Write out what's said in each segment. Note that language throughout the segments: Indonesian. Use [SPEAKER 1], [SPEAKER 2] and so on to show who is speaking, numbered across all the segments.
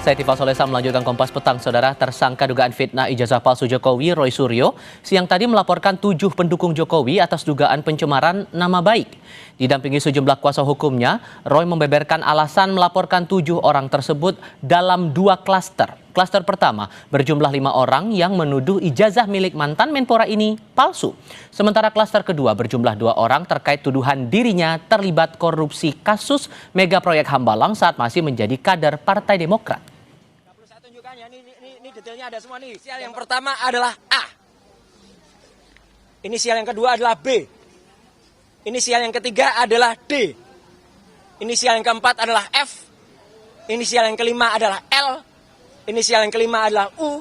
[SPEAKER 1] Saya Tifal Solesa melanjutkan Kompas Petang, Saudara. Tersangka dugaan fitnah ijazah palsu Jokowi, Roy Suryo, siang tadi melaporkan 7 pendukung Jokowi atas dugaan pencemaran nama baik. Didampingi sejumlah kuasa hukumnya, Roy membeberkan alasan melaporkan 7 orang tersebut dalam 2 klaster. Klaster pertama berjumlah 5 orang yang menuduh ijazah milik mantan Menpora ini palsu. Sementara klaster kedua berjumlah 2 orang terkait tuduhan dirinya terlibat korupsi kasus mega proyek Hambalang saat masih menjadi kader Partai Demokrat.
[SPEAKER 2] Saya tunjukkan ya, ini detailnya ada semua nih. Inisial yang pertama adalah A. Inisial yang kedua adalah B. Inisial yang ketiga adalah D. Inisial yang keempat adalah F. Inisial yang kelima adalah L. Inisial yang kelima adalah U.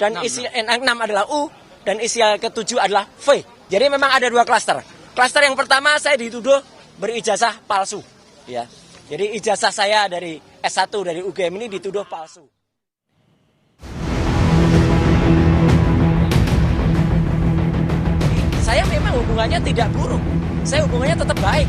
[SPEAKER 2] Dan inisial yang 6 adalah U. Dan inisial yang ketujuh adalah V. Jadi memang ada 2 klaster. Klaster yang pertama saya dituduh berijazah palsu. Ya. Jadi ijazah saya dari S1 dari UGM ini dituduh palsu. Saya memang hubungannya tidak buruk. Saya hubungannya tetap baik.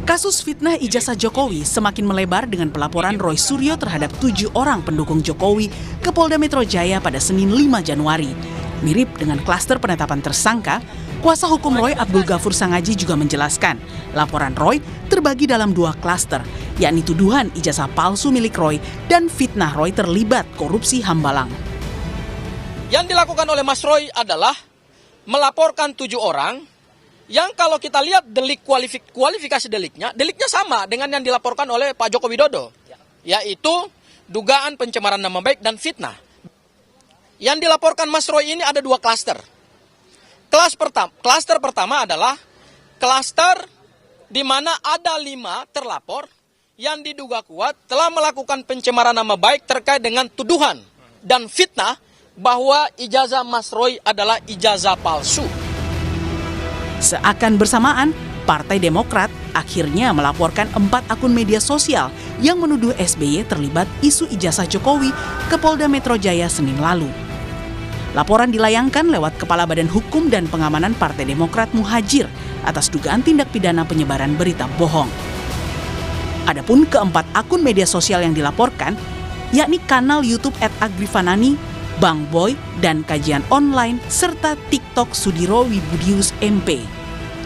[SPEAKER 3] Kasus fitnah ijazah Jokowi semakin melebar dengan pelaporan Roy Suryo terhadap 7 orang pendukung Jokowi ke Polda Metro Jaya pada Senin 5 Januari. Mirip dengan klaster penetapan tersangka, kuasa hukum Roy Abdul Ghafur Sangaji juga menjelaskan laporan Roy terbagi dalam 2 klaster, yakni tuduhan ijazah palsu milik Roy dan fitnah Roy terlibat korupsi Hambalang.
[SPEAKER 4] Yang dilakukan oleh Mas Roy adalah melaporkan 7 orang yang kalau kita lihat delik kualifikasi deliknya sama dengan yang dilaporkan oleh Pak Joko Widodo, yaitu dugaan pencemaran nama baik dan fitnah. Yang dilaporkan Mas Roy ini ada 2 klaster. Klaster pertama adalah klaster di mana ada 5 terlapor yang diduga kuat telah melakukan pencemaran nama baik terkait dengan tuduhan dan fitnah bahwa ijazah Mas Roy adalah ijazah palsu.
[SPEAKER 3] Seakan bersamaan, Partai Demokrat akhirnya melaporkan 4 akun media sosial yang menuduh SBY terlibat isu ijazah Jokowi ke Polda Metro Jaya Senin lalu. Laporan dilayangkan lewat Kepala Badan Hukum dan Pengamanan Partai Demokrat Muhajir atas dugaan tindak pidana penyebaran berita bohong. Adapun keempat akun media sosial yang dilaporkan, yakni kanal YouTube @agrifanani, Bang Boy, dan kajian online, serta TikTok Sudiro Wibudius MP.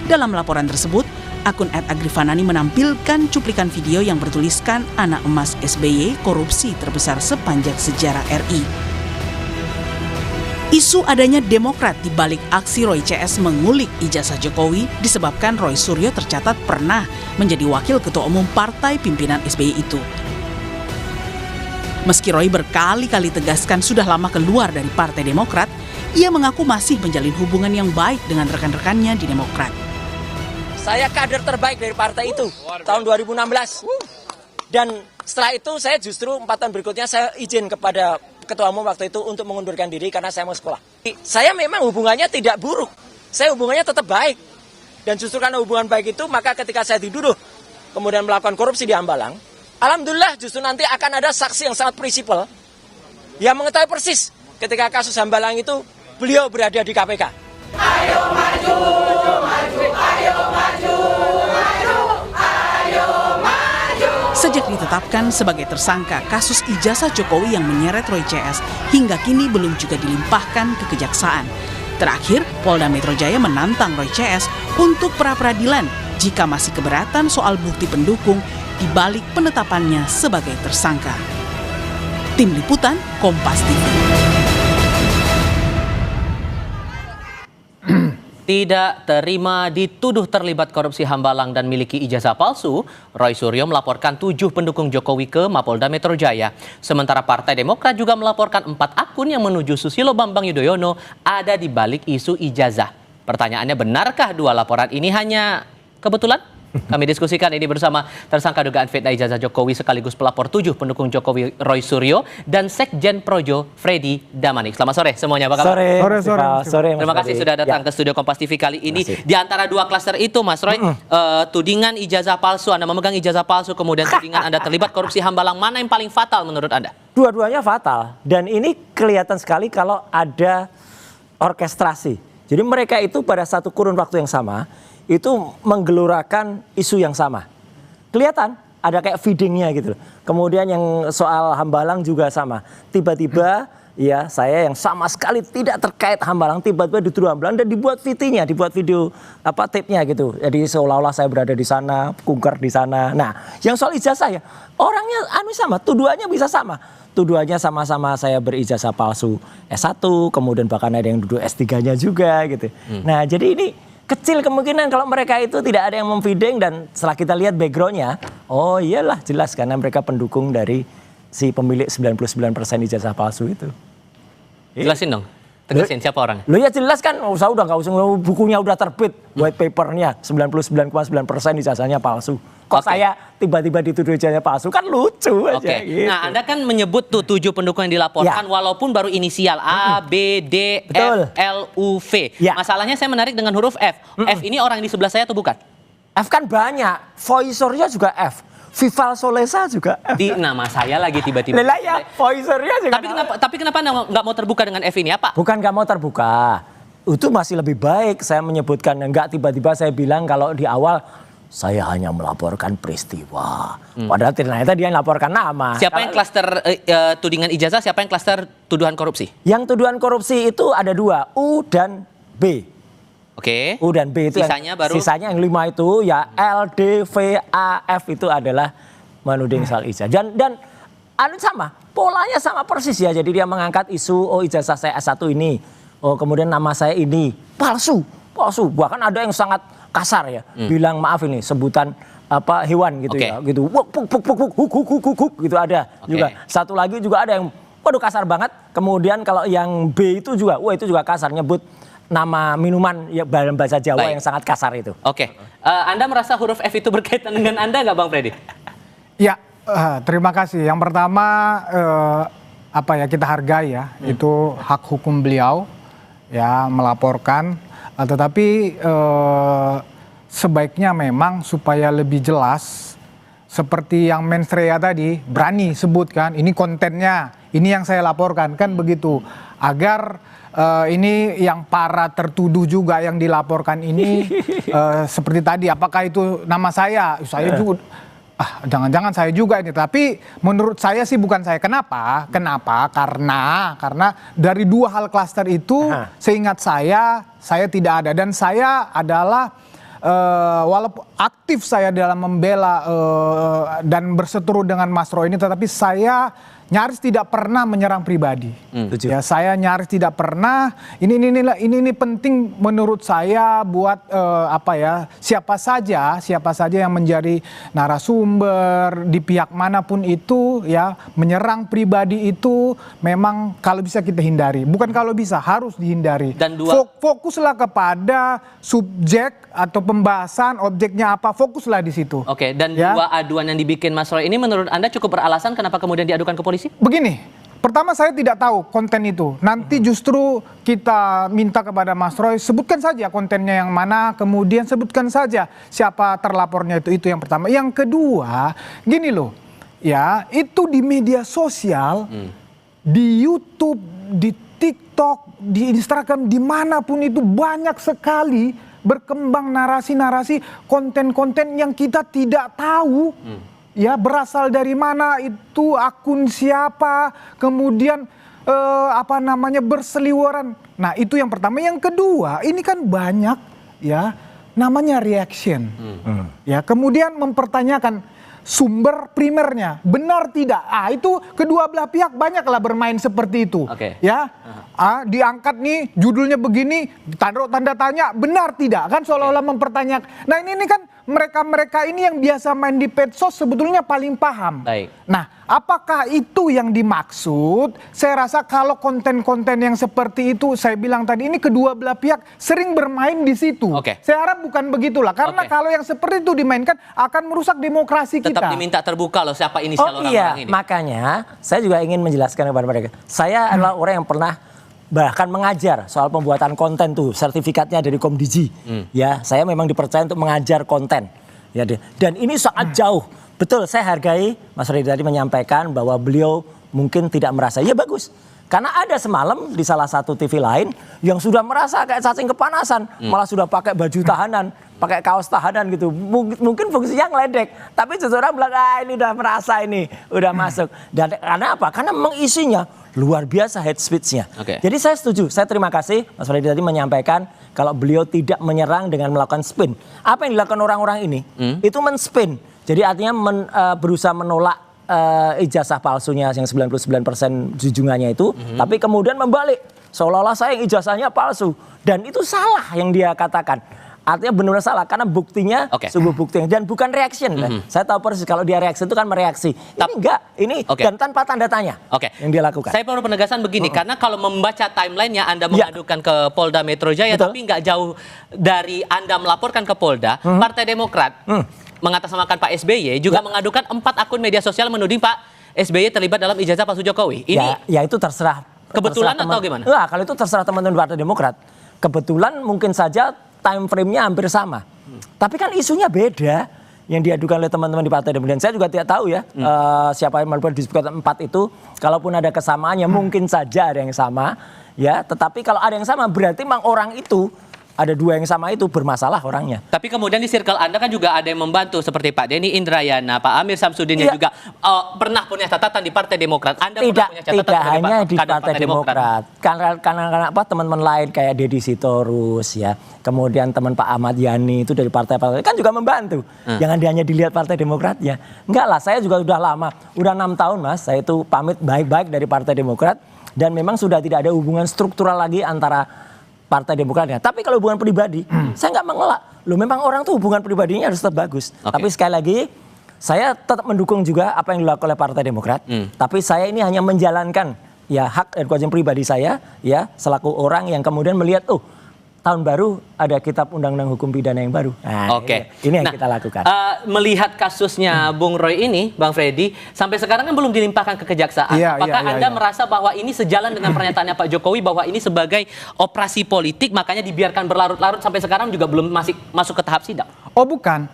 [SPEAKER 3] Dalam laporan tersebut, akun @agrifanani menampilkan cuplikan video yang bertuliskan anak emas SBY korupsi terbesar sepanjang sejarah RI. Isu adanya Demokrat di balik aksi Roy CS mengulik ijazah Jokowi disebabkan Roy Suryo tercatat pernah menjadi wakil ketua umum partai pimpinan SBY itu. Meski Roy berkali-kali tegaskan sudah lama keluar dari Partai Demokrat, ia mengaku masih menjalin hubungan yang baik dengan rekan-rekannya di Demokrat.
[SPEAKER 2] Saya kader terbaik dari partai itu tahun 2016. Dan setelah itu saya justru 4 tahun berikutnya saya izin kepada ketua umum waktu itu untuk mengundurkan diri karena saya mau sekolah. Saya memang hubungannya tidak buruk. Saya hubungannya tetap baik. Dan justru karena hubungan baik itu, maka ketika saya dituduh kemudian melakukan korupsi di Hambalang, alhamdulillah justru nanti akan ada saksi yang sangat prinsipal yang mengetahui persis ketika kasus Hambalang itu beliau berada di KPK.
[SPEAKER 5] Ayo maju, maju, ayo maju, maju, ayo maju.
[SPEAKER 3] Sejak ditetapkan sebagai tersangka kasus ijazah Jokowi yang menyeret Roy CS, hingga kini belum juga dilimpahkan ke kejaksaan. Terakhir, Polda Metro Jaya menantang Roy CS untuk pra-peradilan jika masih keberatan soal bukti pendukung di balik penetapannya sebagai tersangka. Tim Liputan, Kompas TV.
[SPEAKER 1] Tidak terima dituduh terlibat korupsi Hambalang dan miliki ijazah palsu, Roy Suryo melaporkan 7 pendukung Jokowi ke Mapolda Metro Jaya. Sementara Partai Demokrat juga melaporkan 4 akun yang menuju Susilo Bambang Yudhoyono ada di balik isu ijazah. Pertanyaannya, benarkah 2 laporan ini hanya kebetulan? Kami diskusikan ini bersama tersangka dugaan fitnah ijazah Jokowi sekaligus pelapor 7 pendukung Jokowi Roy Suryo dan Sekjen Projo Freddy Damanik. Selamat sore semuanya, apa kabar?
[SPEAKER 6] Sore.
[SPEAKER 1] Terima kasih sudah datang ke studio Kompas TV kali ini. Di antara 2 klaster itu, Mas Roy, tudingan ijazah palsu, Anda memegang ijazah palsu, kemudian tudingan Anda terlibat korupsi Hambalang, mana yang paling fatal menurut Anda?
[SPEAKER 6] Dua-duanya fatal. Dan ini kelihatan sekali kalau ada orkestrasi. Jadi mereka itu pada satu kurun waktu yang sama itu menggelorakan isu yang sama. Kelihatan ada kayak feedingnya gitu. Kemudian yang soal Hambalang juga sama. Tiba-tiba ya saya yang sama sekali tidak terkait Hambalang tiba-tiba dituduh Hambalang dan dibuat VT-nya, dibuat video tape-nya gitu. Jadi seolah-olah saya berada di sana, kunker di sana. Nah, yang soal ijazah ya orangnya sama, tuduhannya bisa sama. Tuduhannya sama-sama saya berijazah palsu S1, kemudian bahkan ada yang duduk S3-nya juga gitu. Nah, jadi ini kecil kemungkinan kalau mereka itu tidak ada yang memfeeding dan setelah kita lihat background-nya, oh iyalah jelas karena mereka pendukung dari si pemilik 99% ijazah palsu itu.
[SPEAKER 1] Jelasin dong, tegasin siapa orangnya?
[SPEAKER 6] Lo ya jelas kan, saya udah nggak usah, bukunya udah terbit, white papernya 99,9% ijazahnya palsu. Kok saya tiba-tiba dituduh ijazahnya palsu, kan lucu aja. Gitu.
[SPEAKER 1] Nah Anda kan menyebut tuh 7 pendukung yang dilaporkan walaupun baru inisial A, B, D,
[SPEAKER 6] Betul.
[SPEAKER 1] F, L, U, V.
[SPEAKER 6] Ya.
[SPEAKER 1] Masalahnya saya menarik dengan huruf F. F ini orang di sebelah saya atau bukan?
[SPEAKER 6] F kan banyak, voicernya juga F. Vival Solesa juga F.
[SPEAKER 1] Di nama saya lagi tiba-tiba.
[SPEAKER 6] Lelah ya, voicernya juga.
[SPEAKER 1] Tapi kenapa Anda nggak mau terbuka dengan F ini apa?
[SPEAKER 6] Bukan nggak mau terbuka. Itu masih lebih baik saya menyebutkan. Enggak tiba-tiba saya bilang kalau di awal saya hanya melaporkan peristiwa. Padahal ternyata dia laporkan nama.
[SPEAKER 1] Siapa yang klaster tudingan ijazah, siapa yang klaster tuduhan korupsi?
[SPEAKER 6] Yang tuduhan korupsi itu ada 2, U dan B.
[SPEAKER 1] Oke.
[SPEAKER 6] U dan B itu
[SPEAKER 1] sisanya baru?
[SPEAKER 6] Sisanya yang 5 itu ya L, D, V, A, F itu adalah menuding soal ijazah. Dan sama, polanya sama persis ya. Jadi dia mengangkat isu ijazah saya S1 ini. Oh kemudian nama saya ini palsu. Bahkan ada yang sangat kasar ya. Bilang maaf ini sebutan apa hewan gitu ya. Gitu. Huk gitu ada juga. Satu lagi juga ada yang waduh kasar banget. Kemudian kalau yang B itu juga itu juga kasar nyebut nama minuman ya dalam bahasa Jawa yang sangat kasar itu.
[SPEAKER 1] Oke. Anda merasa huruf F itu berkaitan dengan Anda nggak Bang Freddy?
[SPEAKER 7] Ya, terima kasih. Yang pertama kita hargai ya, itu hak hukum beliau ya melaporkan. Tetapi sebaiknya memang supaya lebih jelas seperti yang Mensreya tadi berani sebutkan ini kontennya, ini yang saya laporkan kan begitu agar ini yang para tertuduh juga yang dilaporkan ini seperti tadi apakah itu nama saya juga jangan-jangan saya juga ini tapi menurut saya sih bukan saya. Kenapa karena dari 2 hal klaster itu seingat saya tidak ada dan saya adalah walaupun aktif saya dalam membela dan berseteru dengan Mas Roy ini tetapi saya nyaris tidak pernah menyerang pribadi. Ya, saya nyaris tidak pernah. Ini penting menurut saya buat siapa saja yang menjadi narasumber di pihak manapun itu ya menyerang pribadi itu memang kalau bisa kita hindari. Bukan kalau bisa, harus dihindari.
[SPEAKER 1] Dan
[SPEAKER 7] fokuslah kepada subjek atau pembahasan objeknya apa, fokuslah di situ.
[SPEAKER 1] Oke, dan 2 aduan yang dibikin Mas Roy ini menurut Anda cukup beralasan kenapa kemudian diadukan ke polisi?
[SPEAKER 7] Begini, pertama saya tidak tahu konten itu. Nanti justru kita minta kepada Mas Roy, sebutkan saja kontennya yang mana, kemudian sebutkan saja siapa terlapornya itu yang pertama. Yang kedua, gini loh, ya itu di media sosial, di YouTube, di TikTok, di Instagram, dimanapun itu banyak sekali berkembang narasi-narasi, konten-konten yang kita tidak tahu. Ya berasal dari mana itu akun siapa kemudian berseliweran. Nah itu yang pertama. Yang kedua ini kan banyak ya namanya reaction. Ya kemudian mempertanyakan sumber primernya benar tidak. Itu kedua belah pihak banyaklah bermain seperti itu. Ya diangkat nih judulnya begini taruh tanda tanya benar tidak kan seolah-olah mempertanyakan. Nah ini kan mereka ini yang biasa main di medsos sebetulnya paling paham. Nah, apakah itu yang dimaksud? Saya rasa kalau konten-konten yang seperti itu, saya bilang tadi ini kedua belah pihak sering bermain di situ. Saya harap bukan begitulah, karena kalau yang seperti itu dimainkan akan merusak demokrasi kita.
[SPEAKER 1] Tetap diminta terbuka loh siapa inisial orang-orang ini.
[SPEAKER 6] Makanya saya juga ingin menjelaskan kepada mereka. Saya adalah orang yang pernah bahkan mengajar soal pembuatan konten tuh, sertifikatnya dari Komdiji. Ya, saya memang dipercaya untuk mengajar konten. Ya, dan ini sangat jauh. Betul, saya hargai Mas Roy tadi menyampaikan bahwa beliau mungkin tidak merasa. Ya bagus. Karena ada semalam di salah satu TV lain yang sudah merasa kayak cacing kepanasan, malah sudah pakai baju tahanan, pakai kaos tahanan gitu. Mungkin fungsinya ngeledek, tapi justru orang bilang ini udah merasa ini, udah masuk. Dan karena apa? Karena memang isinya luar biasa hate speech-nya.
[SPEAKER 1] Oke.
[SPEAKER 6] Jadi saya setuju, saya terima kasih Mas Freddy tadi menyampaikan kalau beliau tidak menyerang dengan melakukan spin. Apa yang dilakukan orang-orang ini? Itu men-spin. Jadi artinya berusaha menolak ijazah palsunya yang 99% junjungannya itu, tapi kemudian membalik seolah-olah saya yang ijazahnya palsu, dan itu salah yang dia katakan. Artinya benar-benar salah karena buktinya sungguh bukti dan bukan reaction. Saya tahu persis kalau dia reaksi itu kan mereaksi. Ini enggak, ini dan tanpa tanda tanya yang dia lakukan.
[SPEAKER 1] Saya perlu penegasan begini, karena kalau membaca timelinenya Anda mengadukan ke Polda Metro Jaya, tapi nggak jauh dari Anda melaporkan ke Polda, Partai Demokrat mengatasnamakan Pak SBY juga mengadukan 4 akun media sosial menuding Pak SBY terlibat dalam ijazah palsu Jokowi. Ini
[SPEAKER 6] ya itu terserah.
[SPEAKER 1] Kebetulan atau gimana?
[SPEAKER 6] Enggak, kalau itu terserah teman-teman Partai Demokrat. Kebetulan mungkin saja time frame-nya hampir sama. Tapi kan isunya beda yang diadukan oleh teman-teman di Partai Demokrat. Saya juga tidak tahu ya siapa yang melakukan disebutkan 4 itu. Kalaupun ada kesamaannya mungkin saja ada yang sama. Ya, tetapi kalau ada yang sama berarti memang orang itu ada 2 yang sama itu bermasalah orangnya.
[SPEAKER 1] Tapi kemudian di circle Anda kan juga ada yang membantu seperti Pak Denny Indrayana, Pak Amir Samsudin yang juga pernah punya catatan di Partai Demokrat. Anda pernah punya catatan
[SPEAKER 6] tidak hanya di Partai Demokrat. Karena apa teman-teman lain kayak Deddy Sitorus ya, kemudian teman Pak Ahmad Yani itu dari partai-partai kan juga membantu. Jangan hanya dilihat Partai Demokratnya. Enggak lah, saya juga udah lama, udah 6 tahun Mas, saya itu pamit baik-baik dari Partai Demokrat dan memang sudah tidak ada hubungan struktural lagi antara Partai Demokratnya. Tapi kalau hubungan pribadi, saya nggak mengelak. Loh memang orang tuh hubungan pribadinya harus tetap bagus. Tapi sekali lagi, saya tetap mendukung juga apa yang dilakukan oleh Partai Demokrat. Tapi saya ini hanya menjalankan ya hak dan kewajiban pribadi saya ya selaku orang yang kemudian melihat tahun baru ada kitab undang-undang hukum pidana yang baru. Nah, ini yang kita lakukan.
[SPEAKER 1] Melihat kasusnya Bung Roy ini, Bang Freddy, sampai sekarang kan belum dilimpahkan ke kejaksaan. Apakah Anda merasa bahwa ini sejalan dengan pernyataannya Pak Jokowi bahwa ini sebagai operasi politik, makanya dibiarkan berlarut-larut sampai sekarang juga belum masuk ke tahap sidang?
[SPEAKER 7] Oh bukan,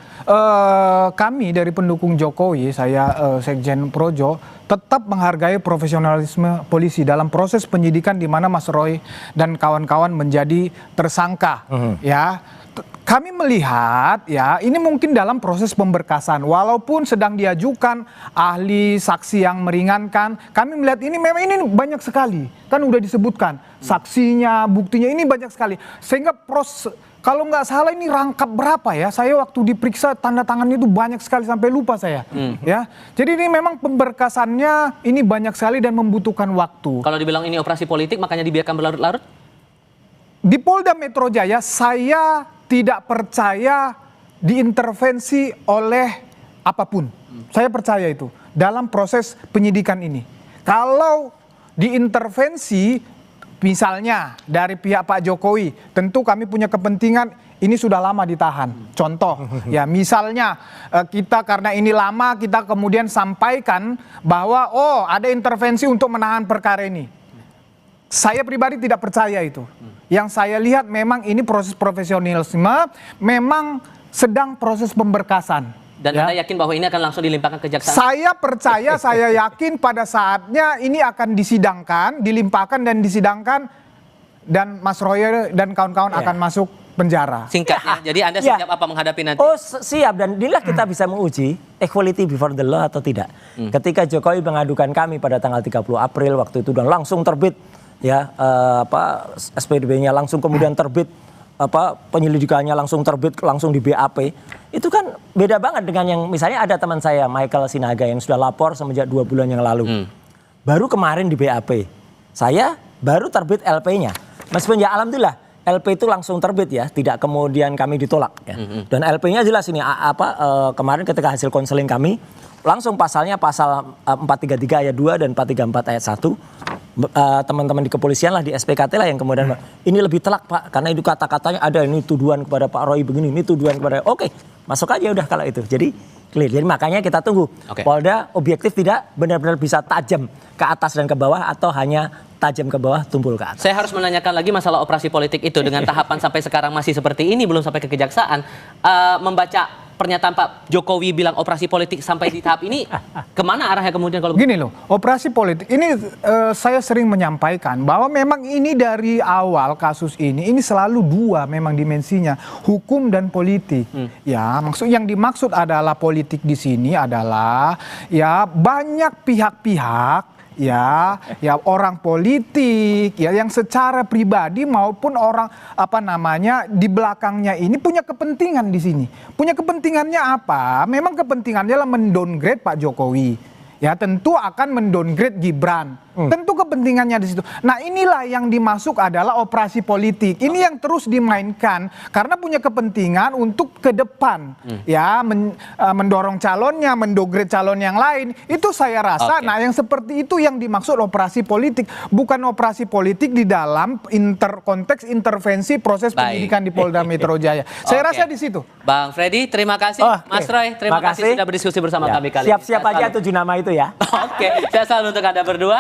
[SPEAKER 7] kami dari pendukung Jokowi, saya Sekjen Projo, tetap menghargai profesionalisme polisi dalam proses penyidikan di mana Mas Roy dan kawan-kawan menjadi tersangka. Ya, kami melihat ya ini mungkin dalam proses pemberkasan, walaupun sedang diajukan ahli saksi yang meringankan, kami melihat ini memang ini banyak sekali, kan udah disebutkan saksinya, buktinya ini banyak sekali, sehingga proses kalau nggak salah ini rangkap berapa ya? Saya waktu diperiksa tanda tangannya itu banyak sekali sampai lupa saya. Ya, jadi ini memang pemberkasannya ini banyak sekali dan membutuhkan waktu.
[SPEAKER 1] Kalau dibilang ini operasi politik, makanya dibiarkan berlarut-larut?
[SPEAKER 7] Di Polda Metro Jaya saya tidak percaya diintervensi oleh apapun. Saya percaya itu dalam proses penyidikan ini. Kalau diintervensi misalnya dari pihak Pak Jokowi, tentu kami punya kepentingan ini sudah lama ditahan. Contoh, ya misalnya kita karena ini lama kita kemudian sampaikan bahwa ada intervensi untuk menahan perkara ini. Saya pribadi tidak percaya itu. Yang saya lihat memang ini proses profesionalisme, memang sedang proses pemberkasan.
[SPEAKER 1] Dan Anda yakin bahwa ini akan langsung dilimpahkan ke kejaksaan?
[SPEAKER 7] Saya percaya, saya yakin pada saatnya ini akan disidangkan, dilimpahkan dan disidangkan, dan Mas Roy dan kawan-kawan akan masuk penjara.
[SPEAKER 1] Singkatnya, jadi Anda siap apa menghadapi nanti?
[SPEAKER 6] Oh siap, dan inilah kita bisa menguji equality before the law atau tidak. Ketika Jokowi mengadukan kami pada tanggal 30 April waktu itu dan langsung terbit ya SPDB-nya langsung kemudian terbit, penyelidikannya langsung terbit, langsung di BAP. Itu kan beda banget dengan yang misalnya ada teman saya Michael Sinaga yang sudah lapor semenjak 2 bulan yang lalu. Baru kemarin di BAP. Saya baru terbit LP-nya. Meskipun ya alhamdulillah LP itu langsung terbit ya, tidak kemudian kami ditolak ya. Dan LP-nya jelas ini kemarin ketika hasil konseling kami langsung pasalnya pasal 433 ayat 2 dan 434 ayat 1. Teman-teman di kepolisian lah, di SPKT lah yang kemudian ini lebih telak Pak, karena itu kata-katanya ada ini tuduhan kepada Pak Roy begini, ini tuduhan kepada masuk aja udah kalau itu. Jadi clear. Jadi makanya kita tunggu Polda objektif tidak benar-benar bisa tajam ke atas dan ke bawah atau hanya tajam ke bawah tumpul ke atas.
[SPEAKER 1] Saya harus menanyakan lagi masalah operasi politik itu dengan tahapan sampai sekarang masih seperti ini, belum sampai ke kejaksaan. Membaca pernyataan Pak Jokowi bilang operasi politik sampai di tahap ini, kemana arahnya kemudian kalau
[SPEAKER 7] Gini loh, operasi politik ini saya sering menyampaikan bahwa memang ini dari awal kasus ini selalu dua memang dimensinya, hukum dan politik. Ya, yang dimaksud adalah politik di sini adalah ya banyak pihak-pihak ya orang politik ya yang secara pribadi maupun orang di belakangnya ini punya kepentingan di sini. Punya kepentingannya apa? Memang kepentingannya adalah mendowngrade Pak Jokowi. Ya tentu akan mendowngrade Gibran. Tentu kepentingannya di situ. Nah inilah yang dimasuk adalah operasi politik. Ini yang terus dimainkan karena punya kepentingan untuk ke depan. Ya mendorong calonnya, mendowngrade calon yang lain. Itu saya rasa, nah yang seperti itu yang dimaksud operasi politik. Bukan operasi politik di dalam konteks intervensi proses penyidikan di Polda Metro Jaya. Saya rasa di situ.
[SPEAKER 1] Bang Freddy, terima kasih. Mas Roy, terima kasih sudah berdiskusi bersama kami kali ini.
[SPEAKER 6] Siap-siap aja 7 nama itu ya.
[SPEAKER 1] Oke, saya selalu untuk Anda berdua.